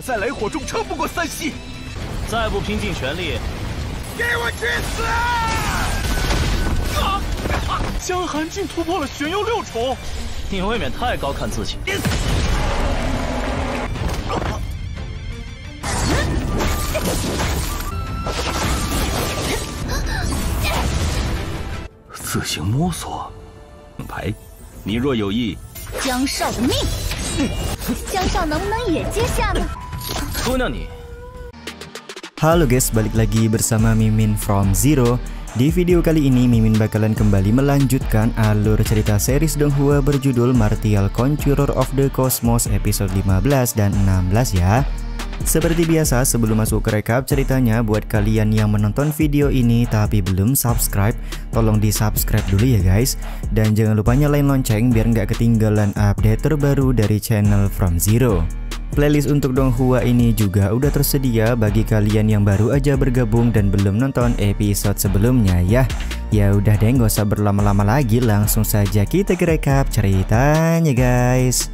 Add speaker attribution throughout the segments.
Speaker 1: 在雷火中撑不过3息，
Speaker 2: 再不拼尽全力，
Speaker 1: 给我去死！
Speaker 3: 江寒竟突破了玄幽6重，
Speaker 2: 你未免太高看自己。
Speaker 1: 自行摸索，牌，你若有意，
Speaker 4: 江少的命，江少能不能也接下呢？
Speaker 2: 姑娘你。
Speaker 5: Halo guys, balik lagi bersama Mimin from Zero. Di video kali ini Mimin bakalan kembali melanjutkan alur cerita series Donghua berjudul Martial Conjurer of the Cosmos episode 15 dan 16 ya. Seperti biasa, sebelum masuk ke recap ceritanya, buat kalian yang menonton video ini tapi belum subscribe, tolong di subscribe dulu ya guys. Dan jangan lupa nyalain lonceng biar nggak ketinggalan update terbaru dari channel From Zero. Playlist untuk Donghua ini juga udah tersedia bagi kalian yang baru aja bergabung dan belum nonton episode sebelumnya ya. Ya udah deh, nggak usah berlama-lama lagi, langsung saja kita ke recap ceritanya guys.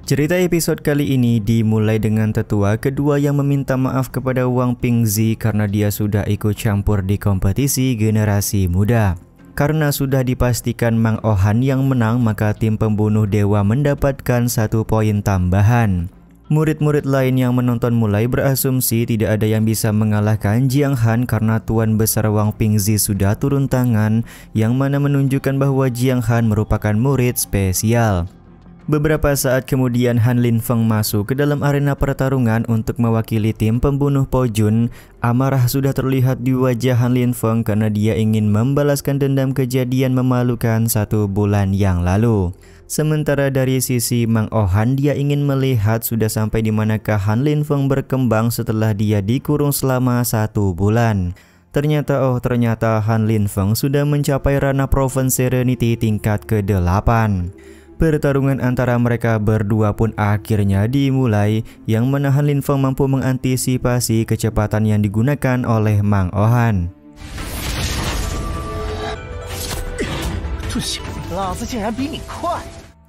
Speaker 5: Cerita episode kali ini dimulai dengan tetua kedua yang meminta maaf kepada Wang Pingzi karena dia sudah ikut campur di kompetisi generasi muda. Karena sudah dipastikan Mang Ohan yang menang, maka tim pembunuh dewa mendapatkan 1 poin tambahan. Murid-murid lain yang menonton mulai berasumsi tidak ada yang bisa mengalahkan Jiang Han karena Tuan Besar Wang Pingzi sudah turun tangan, yang mana menunjukkan bahwa Jiang Han merupakan murid spesial. Beberapa saat kemudian Han Lin Feng masuk ke dalam arena pertarungan untuk mewakili tim pembunuh Po Jun. Amarah sudah terlihat di wajah Han Lin Feng karena dia ingin membalaskan dendam kejadian memalukan 1 bulan yang lalu. Sementara dari sisi Mang Ohan, dia ingin melihat sudah sampai di manakah Han Lin Feng berkembang setelah dia dikurung selama 1 bulan. Ternyata Han Lin Feng sudah mencapai ranah Province Serenity tingkat ke-8. Pertarungan antara mereka berdua pun akhirnya dimulai, yang mana Han Lin Feng mampu mengantisipasi kecepatan yang digunakan oleh Mang Ohan.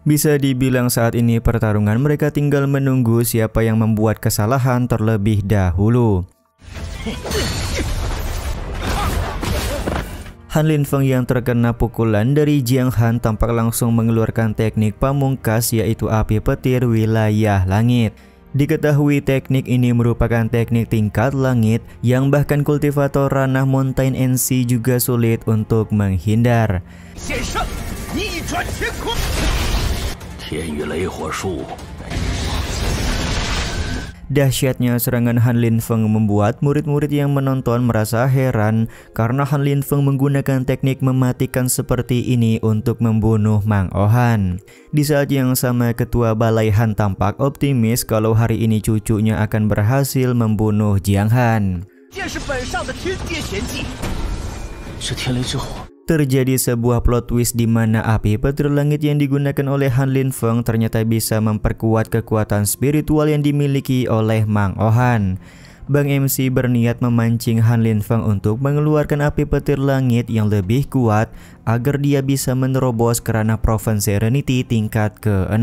Speaker 5: Bisa dibilang saat ini pertarungan mereka tinggal menunggu siapa yang membuat kesalahan terlebih dahulu. Han Lin Feng yang terkena pukulan dari Jiang Han tampak langsung mengeluarkan teknik pamungkas, yaitu api petir wilayah langit. Diketahui teknik ini merupakan teknik tingkat langit yang bahkan kultivator ranah Mountain NC juga sulit untuk menghindar. Dahsyatnya serangan Han Lin Feng membuat murid-murid yang menonton merasa heran karena Han Lin Feng menggunakan teknik mematikan seperti ini untuk membunuh Mang Ohan. Di saat yang sama, Ketua Balai Han tampak optimis kalau hari ini cucunya akan berhasil membunuh Jiang Han. Terjadi sebuah plot twist di mana api petir langit yang digunakan oleh Han Lin Feng ternyata bisa memperkuat kekuatan spiritual yang dimiliki oleh Mang Ohan. Bang MC berniat memancing Han Lin Feng untuk mengeluarkan api petir langit yang lebih kuat agar dia bisa menerobos ke ranah Province Serenity tingkat ke-6.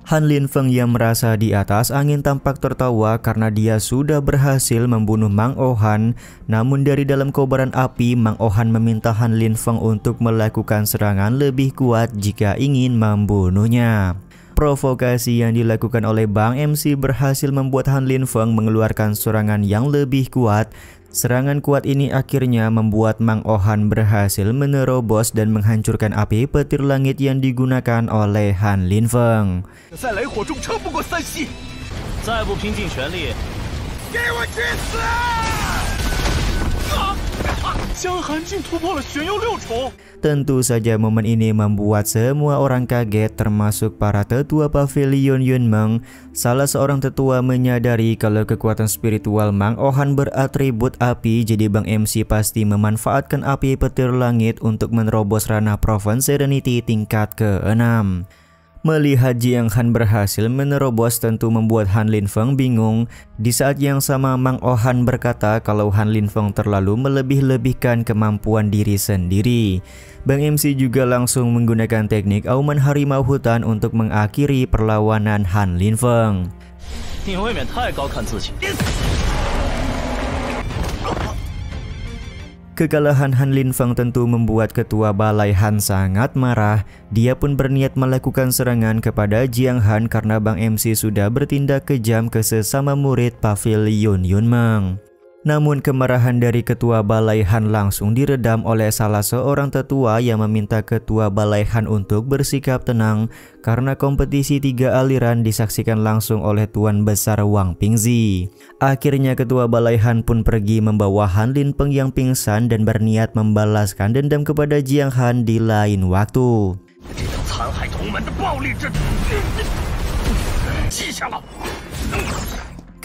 Speaker 5: Han Lin Feng yang merasa di atas angin tampak tertawa karena dia sudah berhasil membunuh Mang Ohan. Namun dari dalam kobaran api, Mang Ohan meminta Han Lin Feng untuk melakukan serangan lebih kuat jika ingin membunuhnya. Provokasi yang dilakukan oleh Bang MC berhasil membuat Han Lin Feng mengeluarkan serangan yang lebih kuat. Serangan kuat ini akhirnya membuat Mang Ohan berhasil menerobos dan menghancurkan api petir langit yang digunakan oleh Han Lin Feng. Tentu saja momen ini membuat semua orang kaget, termasuk para tetua pavilion Yunmeng. Salah seorang tetua menyadari kalau kekuatan spiritual Mang Ohan beratribut api, jadi Bang MC pasti memanfaatkan api petir langit untuk menerobos ranah Province Serenity tingkat ke-6. Melihat Jiang Han berhasil menerobos tentu membuat Han Linfeng bingung. Di saat yang sama Mang Ohan berkata kalau Han Linfeng terlalu melebih-lebihkan kemampuan diri sendiri. Bang MC juga langsung menggunakan teknik auman harimau hutan untuk mengakhiri perlawanan Han Linfeng. Kekalahan Han Linfeng tentu membuat ketua balai Han sangat marah. Dia pun berniat melakukan serangan kepada Jiang Han karena Bang MC sudah bertindak kejam ke sesama murid Pavilion Yunmeng. Namun kemarahan dari ketua balai Han langsung diredam oleh salah seorang tetua yang meminta ketua balai Han untuk bersikap tenang karena kompetisi 3 aliran disaksikan langsung oleh Tuan Besar Wang Pingzi. Akhirnya ketua balai Han pun pergi membawa Han Linfeng yang pingsan dan berniat membalaskan dendam kepada Jiang Han di lain waktu.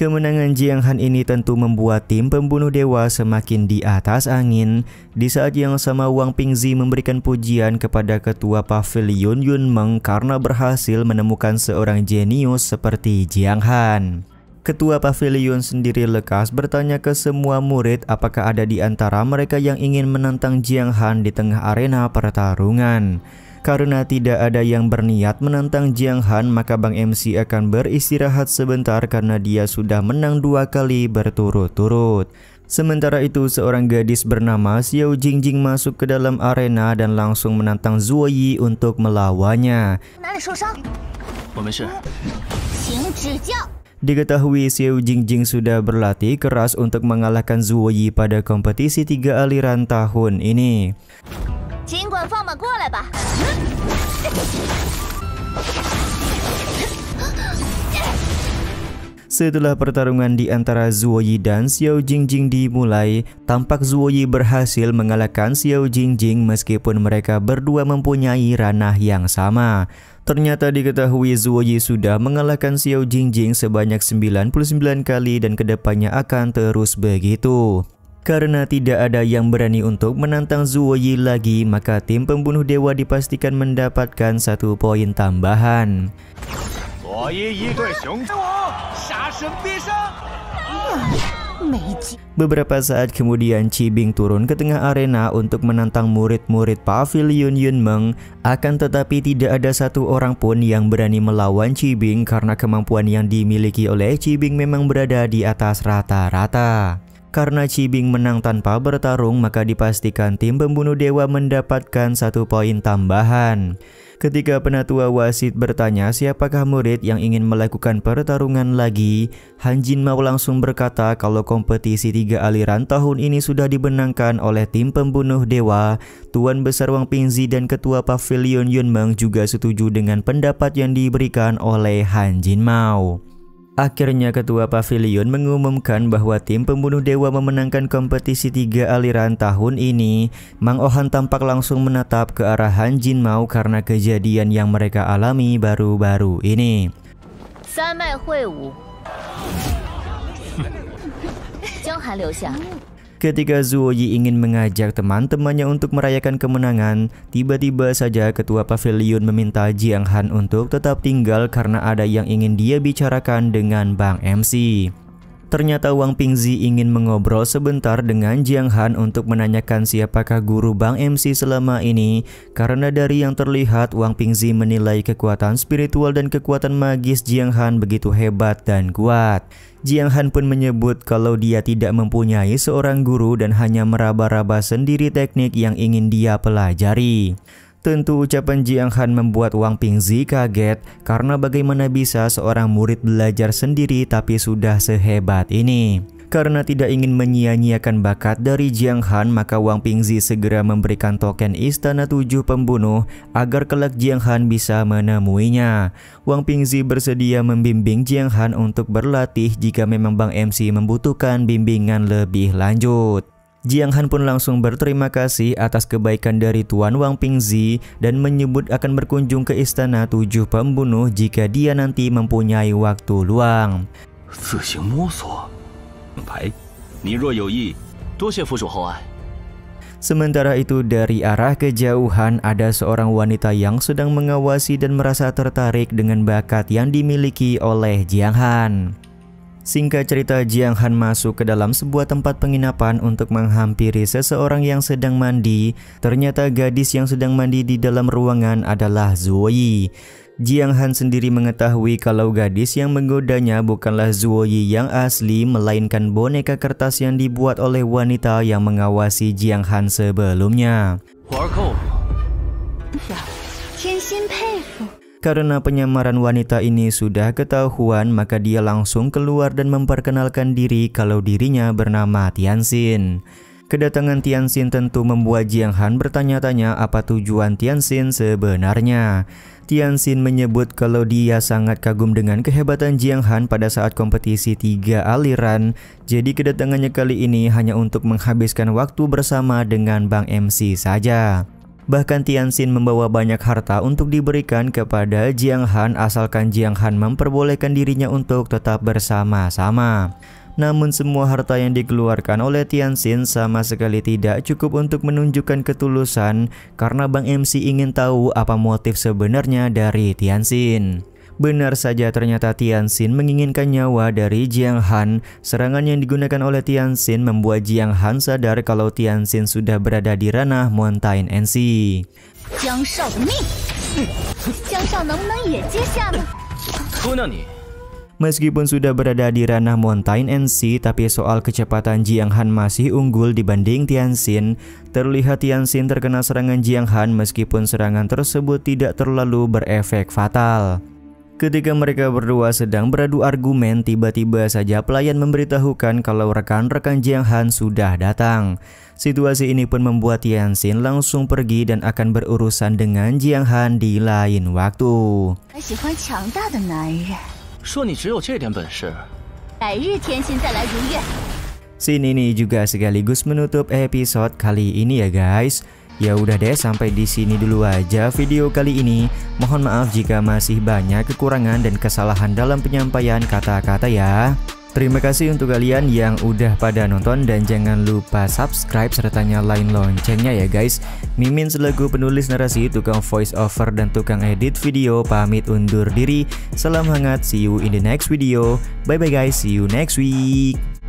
Speaker 5: Kemenangan Jiang Han ini tentu membuat tim pembunuh dewa semakin di atas angin. Di saat yang sama Wang Pingzi memberikan pujian kepada ketua Pavilion Yunmeng karena berhasil menemukan seorang jenius seperti Jiang Han. Ketua Pavilion sendiri lekas bertanya ke semua murid apakah ada di antara mereka yang ingin menantang Jiang Han di tengah arena pertarungan. Karena tidak ada yang berniat menantang Jiang Han, maka Bang MC akan beristirahat sebentar karena dia sudah menang 2 kali berturut-turut. Sementara itu, seorang gadis bernama Xiao Jingjing masuk ke dalam arena dan langsung menantang Zuo Yi untuk melawannya. Diketahui Xiao Jingjing sudah berlatih keras untuk mengalahkan Zuo Yi pada kompetisi 3 aliran tahun ini. Setelah pertarungan di antara Zuo Yi dan Xiao Jingjing dimulai, tampak Zuo Yi berhasil mengalahkan Xiao Jingjing meskipun mereka berdua mempunyai ranah yang sama. Ternyata diketahui Zuo Yi sudah mengalahkan Xiao Jingjing sebanyak 99 kali dan kedepannya akan terus begitu. Karena tidak ada yang berani untuk menantang Zuo Yi lagi, maka tim pembunuh dewa dipastikan mendapatkan 1 poin tambahan. Beberapa saat kemudian Qi Bing turun ke tengah arena untuk menantang murid-murid Pavilion Yunmeng. Akan tetapi tidak ada 1 orang pun yang berani melawan Qi Bing karena kemampuan yang dimiliki oleh Qi Bing memang berada di atas rata-rata. Karena Qi Bing menang tanpa bertarung, maka dipastikan tim pembunuh dewa mendapatkan 1 poin tambahan. Ketika penatua wasit bertanya siapakah murid yang ingin melakukan pertarungan lagi, Han Jin Mao langsung berkata kalau kompetisi 3 aliran tahun ini sudah dibenangkan oleh tim pembunuh dewa. Tuan Besar Wang Pingzi dan ketua Pavilion Yunmeng juga setuju dengan pendapat yang diberikan oleh Han Jin Mao. Akhirnya ketua Pavilion mengumumkan bahwa tim pembunuh dewa memenangkan kompetisi 3 aliran tahun ini. Mang Ohan tampak langsung menatap ke arah Han Jin Mao karena kejadian yang mereka alami baru-baru ini. Ketika Zuo Yi ingin mengajak teman-temannya untuk merayakan kemenangan, tiba-tiba saja ketua Pavilion meminta Jiang Han untuk tetap tinggal karena ada yang ingin dia bicarakan dengan Bang MC. Ternyata Wang Pingzi ingin mengobrol sebentar dengan Jiang Han untuk menanyakan siapakah guru Bang MC selama ini. Karena dari yang terlihat, Wang Pingzi menilai kekuatan spiritual dan kekuatan magis Jiang Han begitu hebat dan kuat. Jiang Han pun menyebut kalau dia tidak mempunyai seorang guru dan hanya meraba-raba sendiri teknik yang ingin dia pelajari. Tentu ucapan Jiang Han membuat Wang Pingzi kaget karena bagaimana bisa seorang murid belajar sendiri tapi sudah sehebat ini. Karena tidak ingin menyia-nyiakan bakat dari Jiang Han, maka Wang Pingzi segera memberikan token Istana 7 Pembunuh agar kelak Jiang Han bisa menemuinya. Wang Pingzi bersedia membimbing Jiang Han untuk berlatih jika memang Bang MC membutuhkan bimbingan lebih lanjut. Jiang Han pun langsung berterima kasih atas kebaikan dari Tuan Wang Pingzi dan menyebut akan berkunjung ke Istana 7 Pembunuh jika dia nanti mempunyai waktu luang. Sementara itu dari arah kejauhan ada seorang wanita yang sedang mengawasi dan merasa tertarik dengan bakat yang dimiliki oleh Jiang Han. Singkat cerita, Jiang Han masuk ke dalam sebuah tempat penginapan untuk menghampiri seseorang yang sedang mandi. Ternyata gadis yang sedang mandi di dalam ruangan adalah Zuoyi. Jiang Han sendiri mengetahui kalau gadis yang menggodanya bukanlah Zuoyi yang asli, melainkan boneka kertas yang dibuat oleh wanita yang mengawasi Jiang Han sebelumnya. Karena penyamaran wanita ini sudah ketahuan, maka dia langsung keluar dan memperkenalkan diri kalau dirinya bernama Tianxin. Kedatangan Tianxin tentu membuat Jiang Han bertanya-tanya apa tujuan Tianxin sebenarnya. Tianxin menyebut kalau dia sangat kagum dengan kehebatan Jiang Han pada saat kompetisi 3 aliran. Jadi kedatangannya kali ini hanya untuk menghabiskan waktu bersama dengan Bang MC saja. Bahkan Tianxin membawa banyak harta untuk diberikan kepada Jiang Han asalkan Jiang Han memperbolehkan dirinya untuk tetap bersama-sama. Namun semua harta yang dikeluarkan oleh Tianxin sama sekali tidak cukup untuk menunjukkan ketulusan karena Bang MC ingin tahu apa motif sebenarnya dari Tianxin. Benar saja, ternyata Tianxin menginginkan nyawa dari Jiang Han. Serangan yang digunakan oleh Tianxin membuat Jiang Han sadar kalau Tianxin sudah berada di ranah Mountain NC. Meskipun sudah berada di ranah Mountain NC, tapi soal kecepatan Jiang Han masih unggul dibanding Tianxin. Terlihat Tianxin terkena serangan Jiang Han meskipun serangan tersebut tidak terlalu berefek fatal. Ketika mereka berdua sedang beradu argumen, tiba-tiba saja pelayan memberitahukan kalau rekan-rekan Jiang Han sudah datang. Situasi ini pun membuat Tianxin langsung pergi dan akan berurusan dengan Jiang Han di lain waktu. Scene ini juga sekaligus menutup episode kali ini ya guys. Ya udah deh, sampai di sini dulu aja video kali ini. Mohon maaf jika masih banyak kekurangan dan kesalahan dalam penyampaian kata-kata ya. Terima kasih untuk kalian yang udah pada nonton dan jangan lupa subscribe serta nyalain loncengnya ya guys. Mimin selaku penulis narasi, tukang voice over dan tukang edit video pamit undur diri. Salam hangat, see you in the next video. Bye bye guys, see you next week.